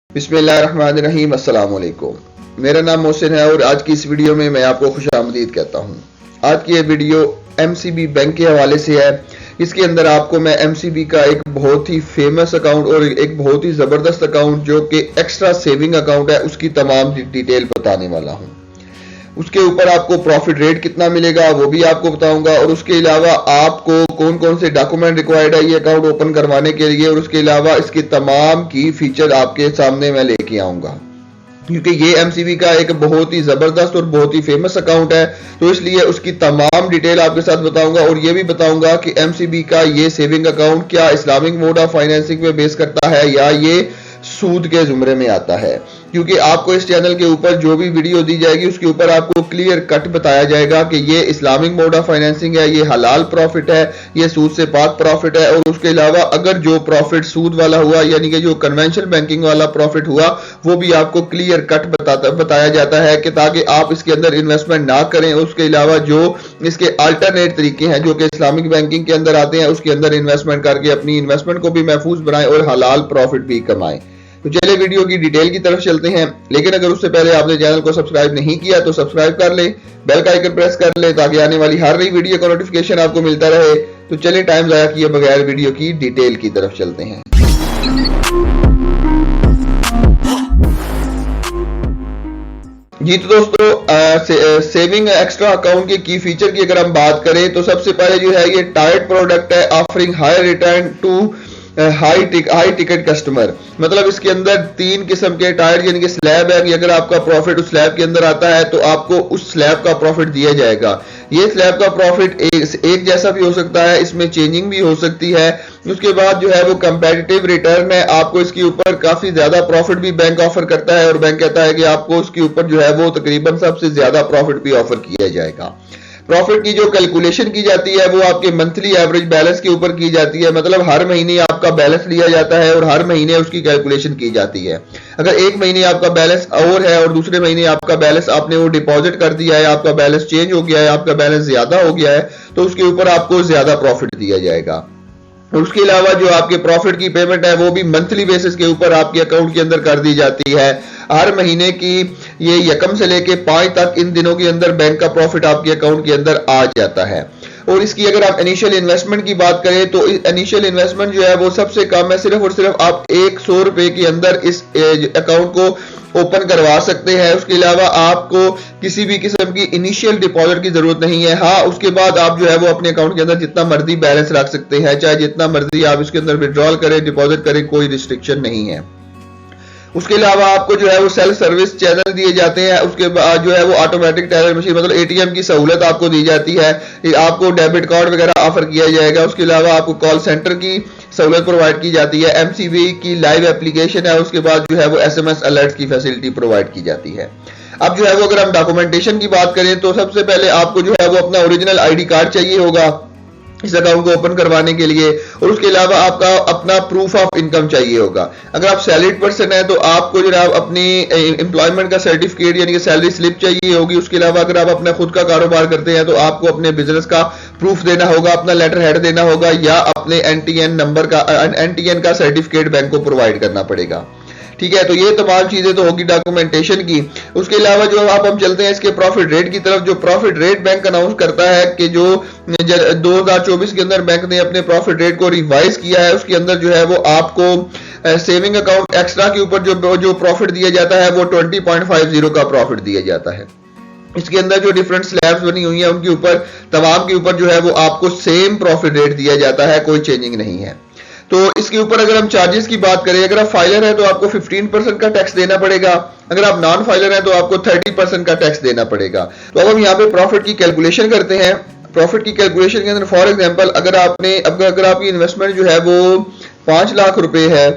बिस्मिल्लाहिर्रहमानिर्रहीम, अस्सलाम वालेकुम। मेरा नाम मोहसिन है और आज की इस वीडियो में मैं आपको खुशामदीद कहता हूँ। आज की ये वीडियो एमसीबी बैंक के हवाले से है। इसके अंदर आपको मैं एमसीबी का एक बहुत ही फेमस अकाउंट और एक बहुत ही ज़बरदस्त अकाउंट जो कि एक्स्ट्रा सेविंग अकाउंट है उसकी तमाम डिटेल बताने वाला हूँ। उसके ऊपर आपको प्रॉफिट रेट कितना मिलेगा वो भी आपको बताऊंगा, और उसके अलावा आपको कौन कौन से डॉक्यूमेंट रिक्वायर्ड है ये अकाउंट ओपन करवाने के लिए, और उसके अलावा इसके तमाम की फीचर आपके सामने मैं लेके आऊंगा। क्योंकि ये एमसीबी का एक बहुत ही जबरदस्त और बहुत ही फेमस अकाउंट है, तो इसलिए उसकी तमाम डिटेल आपके साथ बताऊंगा, और ये भी बताऊंगा कि एमसीबी का ये सेविंग अकाउंट क्या इस्लामिक मोड ऑफ फाइनेंसिंग पे बेस करता है या ये सूद के जुमरे में आता है। क्योंकि आपको इस चैनल के ऊपर जो भी वीडियो दी जाएगी उसके ऊपर आपको क्लियर कट बताया जाएगा कि ये इस्लामिक मोड ऑफ फाइनेंसिंग है, ये हलाल प्रॉफिट है, ये सूद से पाक प्रॉफिट है, और उसके अलावा अगर जो प्रॉफिट सूद वाला हुआ यानी कि जो कन्वेंशनल बैंकिंग वाला प्रॉफिट हुआ वो भी आपको क्लियर कट बताया जाता है कि ताकि आप इसके अंदर इन्वेस्टमेंट ना करें। उसके अलावा जो इसके अल्टरनेट तरीके हैं जो कि इस्लामिक बैंकिंग के अंदर आते हैं उसके अंदर इन्वेस्टमेंट करके अपनी इन्वेस्टमेंट को भी महफूज बनाएं और हलाल प्रॉफिट भी कमाएं। तो चलिए वीडियो की डिटेल की तरफ चलते हैं, लेकिन अगर उससे पहले आपने चैनल को सब्सक्राइब नहीं किया तो सब्सक्राइब कर ले, बेल का आइकन प्रेस कर ले ताकि आने वाली हर नई वीडियो का नोटिफिकेशन आपको मिलता रहे। तो चलिए टाइम जाया किए बगैर वीडियो की डिटेल की तरफ चलते हैं। जी तो दोस्तों, सेविंग एक्स्ट्रा अकाउंट के की फीचर की अगर हम बात करें तो सबसे पहले जो है ये टायर्ड प्रोडक्ट है, offering high return to high ticket customer. मतलब इसके अंदर तीन किस्म के टायर यानी कि स्लैब है, अगर आपका प्रॉफिट उस स्लैब के अंदर आता है तो आपको उस स्लैब का प्रॉफिट दिया जाएगा। ये स्लैब का प्रॉफिट एक जैसा भी हो सकता है, इसमें चेंजिंग भी हो सकती है। उसके बाद जो है वो कंपेटिटिव रिटर्न है, आपको इसके ऊपर काफी ज्यादा प्रॉफिट भी बैंक ऑफर करता है, और बैंक कहता है कि आपको उसके ऊपर जो है वो तकरीबन सबसे ज्यादा प्रॉफिट भी ऑफर किया जाएगा। प्रॉफिट की जो कैलकुलेशन की जाती है वो आपके मंथली एवरेज बैलेंस के ऊपर की जाती है। मतलब हर महीने आपका बैलेंस लिया जाता है और हर महीने उसकी कैलकुलेशन की जाती है। अगर एक महीने आपका बैलेंस और है और दूसरे महीने आपका बैलेंस आपने वो डिपॉजिट कर दिया है, आपका बैलेंस चेंज हो गया है, आपका बैलेंस ज्यादा हो गया है, तो उसके ऊपर आपको ज्यादा प्रॉफिट दिया जाएगा। और उसके अलावा जो आपके प्रॉफिट की पेमेंट है वो भी मंथली बेसिस के ऊपर आपके अकाउंट के अंदर कर दी जाती है। हर महीने की ये यकम से लेके 5 तक इन दिनों के अंदर बैंक का प्रॉफिट आपके अकाउंट के अंदर आ जाता है। और इसकी अगर आप इनिशियल इन्वेस्टमेंट की बात करें तो इनिशियल इन्वेस्टमेंट जो है वो सबसे कम है, सिर्फ और सिर्फ आप 100 रुपए के अंदर इस अकाउंट को ओपन करवा सकते हैं। उसके अलावा आपको किसी भी किस्म की इनिशियल डिपॉजिट की जरूरत नहीं है। हाँ, उसके बाद आप जो है वो अपने अकाउंट के अंदर जितना मर्जी बैलेंस रख सकते हैं, चाहे जितना मर्जी आप इसके अंदर विड्रॉल करें, डिपॉजिट करें, कोई रिस्ट्रिक्शन नहीं है। उसके अलावा आपको जो है वो सेल्फ सर्विस चैनल दिए जाते हैं। उसके बाद जो है वो ऑटोमेटिक टेलर मशीन मतलब एटीएम की सहूलत आपको दी जाती है, आपको डेबिट कार्ड वगैरह ऑफर किया जाएगा। उसके अलावा आपको कॉल सेंटर की सहूलत प्रोवाइड की जाती है, एमसीबी की लाइव एप्लीकेशन है, उसके बाद जो है वो एसएमएस अलर्ट की फैसिलिटी प्रोवाइड की जाती है। अब जो है वो अगर हम डॉक्यूमेंटेशन की बात करें तो सबसे पहले आपको जो है वो अपना ओरिजिनल आईडी कार्ड चाहिए होगा इस अकाउंट को ओपन करवाने के लिए, और उसके अलावा आपका अपना प्रूफ ऑफ इनकम चाहिए होगा। अगर आप सैलरीड पर्सन है तो आपको जो है अपनी एम्प्लॉयमेंट का सर्टिफिकेट यानी कि सैलरी स्लिप चाहिए होगी। उसके अलावा अगर आप अपना खुद का कारोबार करते हैं तो आपको अपने बिजनेस का प्रूफ देना होगा, अपना लेटर हेड देना होगा, या अपने एनटीएन नंबर का एनटीएन का सर्टिफिकेट बैंक को प्रोवाइड करना पड़ेगा। ठीक है, तो ये तमाम चीजें तो होगी डॉक्यूमेंटेशन की। उसके अलावा जो आप हम चलते हैं इसके प्रॉफिट रेट की तरफ। जो प्रॉफिट रेट बैंक अनाउंस करता है कि जो 2024 के अंदर बैंक ने अपने प्रॉफिट रेट को रिवाइज किया है, उसके अंदर जो है वो आपको सेविंग अकाउंट एक्स्ट्रा के ऊपर जो प्रॉफिट दिया जाता है वो 20.50 का प्रॉफिट दिया जाता है। इसके अंदर जो डिफरेंट स्लैब्स बनी हुई है उनके ऊपर तमाम के ऊपर जो है वो आपको सेम प्रॉफिट रेट दिया जाता है, कोई चेंजिंग नहीं है। तो इसके ऊपर अगर हम चार्जेस की बात करें, अगर आप फाइलर हैं तो आपको 15% का टैक्स देना पड़ेगा, अगर आप नॉन फाइलर हैं तो आपको 30% का टैक्स देना पड़ेगा। तो अब हम यहाँ पे प्रॉफिट की कैलकुलेशन करते हैं। प्रॉफिट की कैलकुलेशन के अंदर फॉर एग्जांपल अगर आपकी इन्वेस्टमेंट जो है वो 5 लाख रुपए है,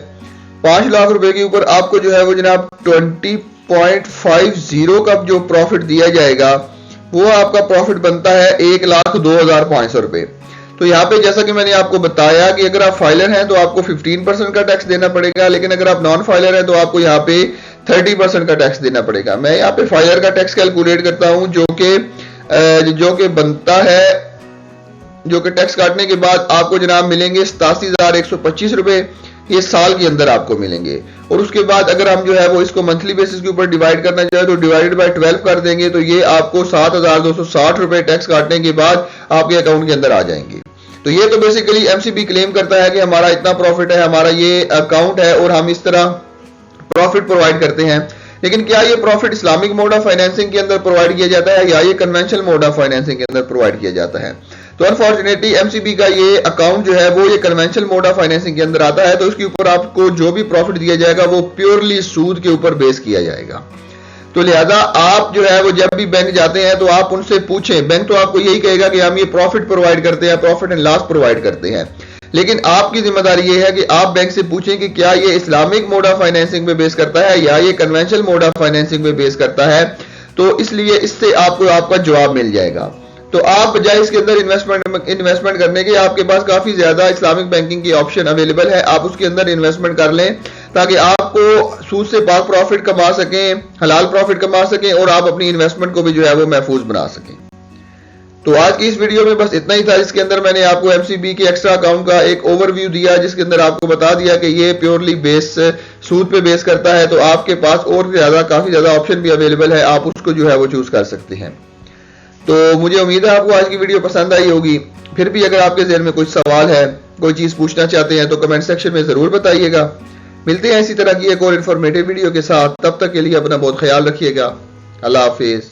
5 लाख रुपए के ऊपर आपको जो है वो जनाब 20.50 का जो प्रॉफिट दिया जाएगा वो आपका प्रॉफिट बनता है 1,02,500 रुपए। तो यहाँ पे जैसा कि मैंने आपको बताया कि अगर आप फाइलर हैं तो आपको 15% का टैक्स देना पड़ेगा, लेकिन अगर आप नॉन फाइलर हैं तो आपको यहाँ पे 30% का टैक्स देना पड़ेगा। मैं यहाँ पे फाइलर का टैक्स कैलकुलेट करता हूँ जो कि बनता है, जो कि टैक्स काटने के बाद आपको जनाब मिलेंगे 87,125 रुपए। ये साल के अंदर आपको मिलेंगे। और उसके बाद अगर हम जो है वो इसको मंथली बेसिस के ऊपर डिवाइड करना चाहे तो डिवाइडेड बाय 12 कर देंगे, तो ये आपको 7,260 रुपए टैक्स काटने के बाद आपके अकाउंट के अंदर आ जाएंगे। तो ये तो बेसिकली एमसीबी क्लेम करता है कि हमारा इतना प्रॉफिट है, हमारा ये अकाउंट है और हम इस तरह प्रॉफिट प्रोवाइड करते हैं। लेकिन क्या ये profit Islamic mode of financing के अंदर प्रोवाइड किया जाता है या ये कन्वेंशनल मोड ऑफ फाइनेंसिंग के अंदर प्रोवाइड किया जाता है? तो अनफॉर्चुनेटली एमसीबी का ये अकाउंट जो है वो ये कन्वेंशनल मोड ऑफ फाइनेंसिंग के अंदर आता है। तो उसके ऊपर आपको जो भी प्रॉफिट दिया जाएगा वो प्योरली सूद के ऊपर बेस किया जाएगा। तो लिहाजा आप जो है वो जब भी बैंक जाते हैं तो आप उनसे पूछें, बैंक तो आपको यही कहेगा कि हम ये प्रॉफिट प्रोवाइड करते हैं, प्रॉफिट एंड लॉस प्रोवाइड करते हैं, लेकिन आपकी जिम्मेदारी ये है कि आप बैंक से पूछें कि क्या ये इस्लामिक मोड ऑफ फाइनेंसिंग पे बेस करता है या ये कन्वेंशनल मोड ऑफ फाइनेंसिंग पे बेस करता है। तो इसलिए इससे आपको आपका जवाब मिल जाएगा। तो आप बजाय इसके अंदर इन्वेस्टमेंट करने के, आपके पास काफी ज्यादा इस्लामिक बैंकिंग की ऑप्शन अवेलेबल है, आप उसके अंदर इन्वेस्टमेंट कर लें ताकि आपको सूद से पाक प्रॉफिट कमा सकें, हलाल प्रॉफिट कमा सकें और आप अपनी इन्वेस्टमेंट को भी जो है वो महफूज बना सकें। तो आज की इस वीडियो में बस इतना ही था, जिसके अंदर मैंने आपको एमसीबी के एक्स्ट्रा अकाउंट का एक ओवरव्यू दिया, जिसके अंदर आपको बता दिया कि ये प्योरली बेस सूद पे बेस करता है। तो आपके पास और ज्यादा काफी ज्यादा ऑप्शन भी अवेलेबल है, आप उसको जो है वो चूज कर सकते हैं। तो मुझे उम्मीद है आपको आज की वीडियो पसंद आई होगी। फिर भी अगर आपके ज़हन में कुछ सवाल है, कोई चीज पूछना चाहते हैं तो कमेंट सेक्शन में जरूर बताइएगा। मिलते हैं इसी तरह की एक और इन्फॉर्मेटिव वीडियो के साथ, तब तक के लिए अपना बहुत ख्याल रखिएगा। अल्लाह हाफिज।